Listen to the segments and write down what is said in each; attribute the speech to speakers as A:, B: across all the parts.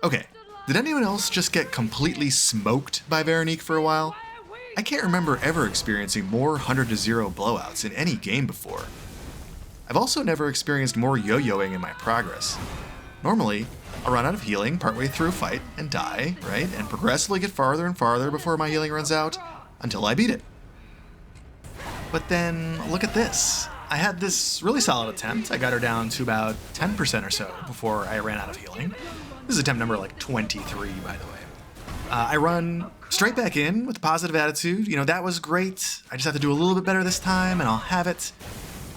A: Okay, did anyone else just get completely smoked by Veronique for a while? I can't remember ever experiencing more 100-0 blowouts in any game before. I've also never experienced more yo-yoing in my progress. Normally, I'll run out of healing partway through a fight and die, right? And progressively get farther and farther before my healing runs out, until I beat it. But then, look at this. I had this really solid attempt. I got her down to about 10% or so before I ran out of healing. This is attempt number like 23, by the way. I run straight back in with a positive attitude. You know, that was great. I just have to do a little bit better this time and I'll have it.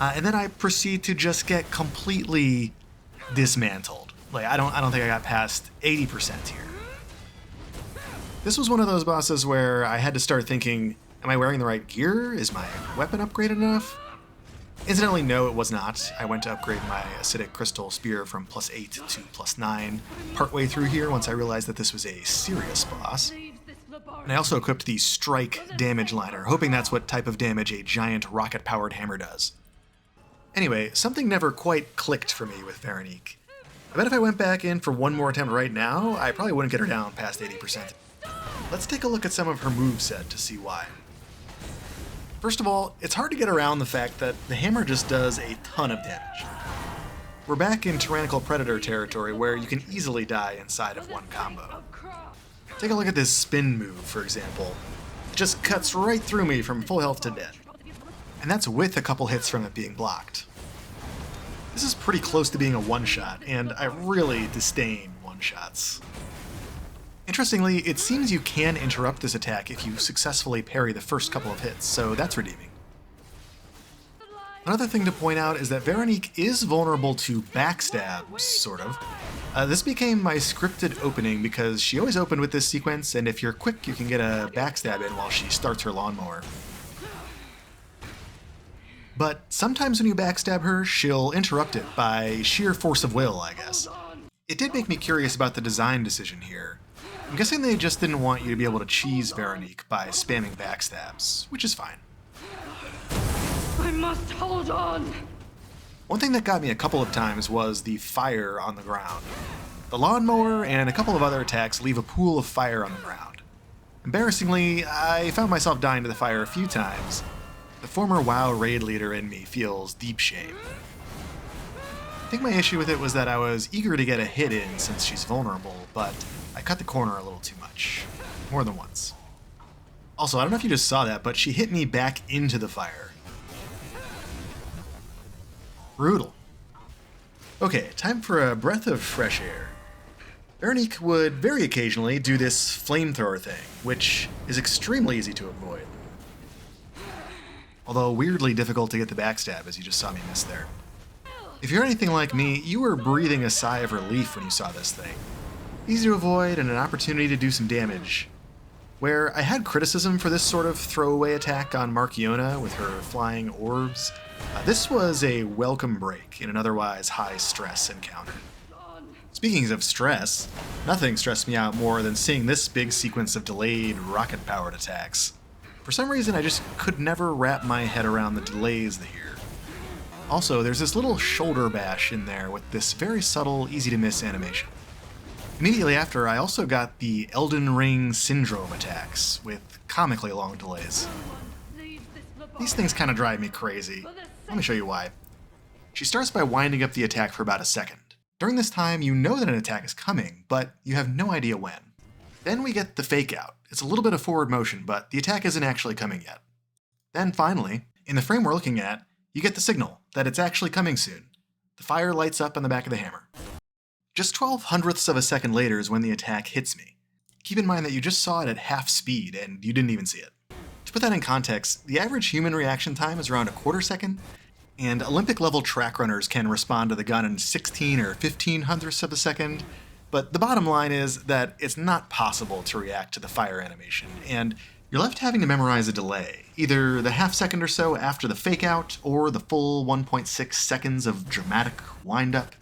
A: And then I proceed to just get completely dismantled. Like, I don't think I got past 80% here. This was one of those bosses where I had to start thinking, am I wearing the right gear? Is my weapon upgraded enough? Incidentally, no, it was not. I went to upgrade my acidic crystal spear from +8 to +9 partway through here once I realized that this was a serious boss. And I also equipped the strike damage liner, hoping that's what type of damage a giant rocket-powered hammer does. Anyway, something never quite clicked for me with Veronique. I bet if I went back in for one more attempt right now, I probably wouldn't get her down past 80%. Let's take a look at some of her moveset to see why. First of all, it's hard to get around the fact that the hammer just does a ton of damage. We're back in Tyrannical Predator territory where you can easily die inside of one combo. Take a look at this spin move, for example. It just cuts right through me from full health to dead. And that's with a couple hits from it being blocked. This is pretty close to being a one-shot, and I really disdain one-shots. Interestingly, it seems you can interrupt this attack if you successfully parry the first couple of hits, so that's redeeming. Another thing to point out is that Veronique is vulnerable to backstabs, sort of. This became my scripted opening because she always opened with this sequence, and if you're quick, you can get a backstab in while she starts her lawnmower. But sometimes when you backstab her, she'll interrupt it by sheer force of will, I guess. It did make me curious about the design decision here. I'm guessing they just didn't want you to be able to cheese Veronique by spamming backstabs, which is fine.
B: I must hold on!
A: One thing that got me a couple of times was the fire on the ground. The lawnmower and a couple of other attacks leave a pool of fire on the ground. Embarrassingly, I found myself dying to the fire a few times. The former WoW raid leader in me feels deep shame. I think my issue with it was that I was eager to get a hit in since she's vulnerable, but I cut the corner a little too much. More than once. Also, I don't know if you just saw that, but she hit me back into the fire. Brutal. Okay, time for a breath of fresh air. Veronique would very occasionally do this flamethrower thing, which is extremely easy to avoid. Although weirdly difficult to get the backstab, as you just saw me miss there. If you're anything like me, you were breathing a sigh of relief when you saw this thing. Easy to avoid and an opportunity to do some damage. Where I had criticism for this sort of throwaway attack on Markiona with her flying orbs, this was a welcome break in an otherwise high-stress encounter. Speaking of stress, nothing stressed me out more than seeing this big sequence of delayed rocket-powered attacks. For some reason, I just could never wrap my head around the delays here. Also, there's this little shoulder bash in there with this very subtle, easy-to-miss animation. Immediately after, I also got the Elden Ring Syndrome attacks, with comically long delays. These things kind of drive me crazy. Let me show you why. She starts by winding up the attack for about a second. During this time, you know that an attack is coming, but you have no idea when. Then we get the fake out. It's a little bit of forward motion, but the attack isn't actually coming yet. Then finally, in the frame we're looking at, you get the signal that it's actually coming soon. The fire lights up on the back of the hammer. Just 12/100ths of a second later is when the attack hits me. Keep in mind that you just saw it at half speed and you didn't even see it. To put that in context, the average human reaction time is around a quarter second, and Olympic-level track runners can respond to the gun in 16 or 15/100ths of a second, but the bottom line is that it's not possible to react to the fire animation, and you're left having to memorize a delay, either the half second or so after the fake out, or the full 1.6 seconds of dramatic wind-up,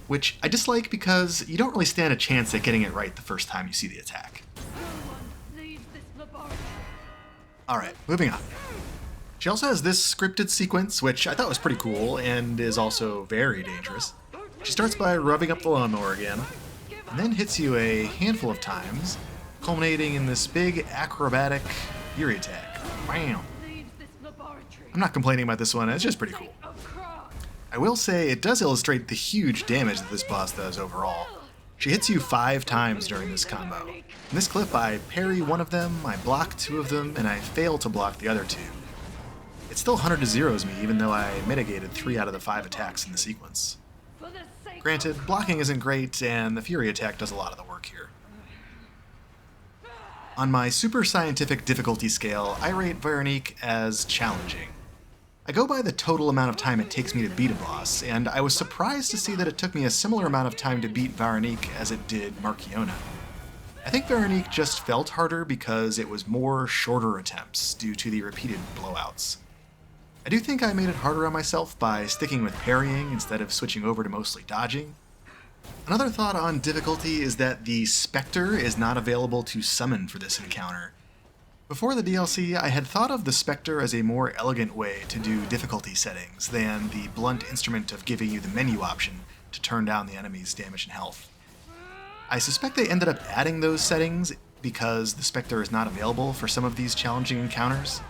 A: which I dislike because you don't really stand a chance at getting it right the first time you see the attack. Alright, moving on. She also has this scripted sequence, which I thought was pretty cool, and is also very dangerous. She starts by revving up the lawnmower again, and then hits you a handful of times, culminating in this big acrobatic Fury attack. Bam! I'm not complaining about this one, it's just pretty cool. I will say it does illustrate the huge damage that this boss does overall. She hits you 5 times during this combo. In this clip, I parry one of them, I block 2 of them, and I fail to block the other 2. It still 100 to zeros me, even though I mitigated 3 out of the 5 attacks in the sequence. Granted, blocking isn't great, and the Fury attack does a lot of the work here. On my super scientific difficulty scale, I rate Veronique as challenging. I go by the total amount of time it takes me to beat a boss, and I was surprised to see that it took me a similar amount of time to beat Veronique as it did Marchiona. I think Veronique just felt harder because it was more shorter attempts due to the repeated blowouts. I do think I made it harder on myself by sticking with parrying instead of switching over to mostly dodging. Another thought on difficulty is that the Spectre is not available to summon for this encounter. Before the DLC, I had thought of the Spectre as a more elegant way to do difficulty settings than the blunt instrument of giving you the menu option to turn down the enemy's damage and health. I suspect they ended up adding those settings because the Spectre is not available for some of these challenging encounters.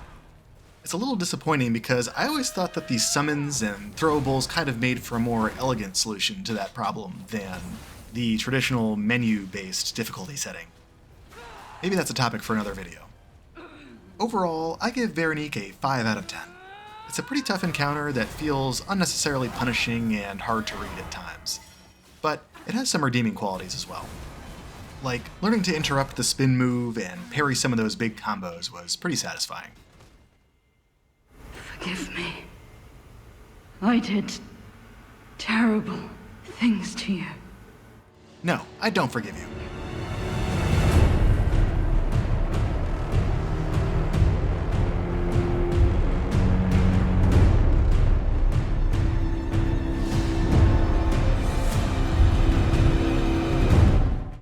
A: It's a little disappointing because I always thought that the summons and throwables kind of made for a more elegant solution to that problem than the traditional menu-based difficulty setting. Maybe that's a topic for another video. Overall, I give Veronique a 5 out of 10. It's a pretty tough encounter that feels unnecessarily punishing and hard to read at times. But it has some redeeming qualities as well. Like, learning to interrupt the spin move and parry some of those big combos was pretty satisfying.
B: Forgive me. I did terrible things to you.
A: No, I don't forgive you.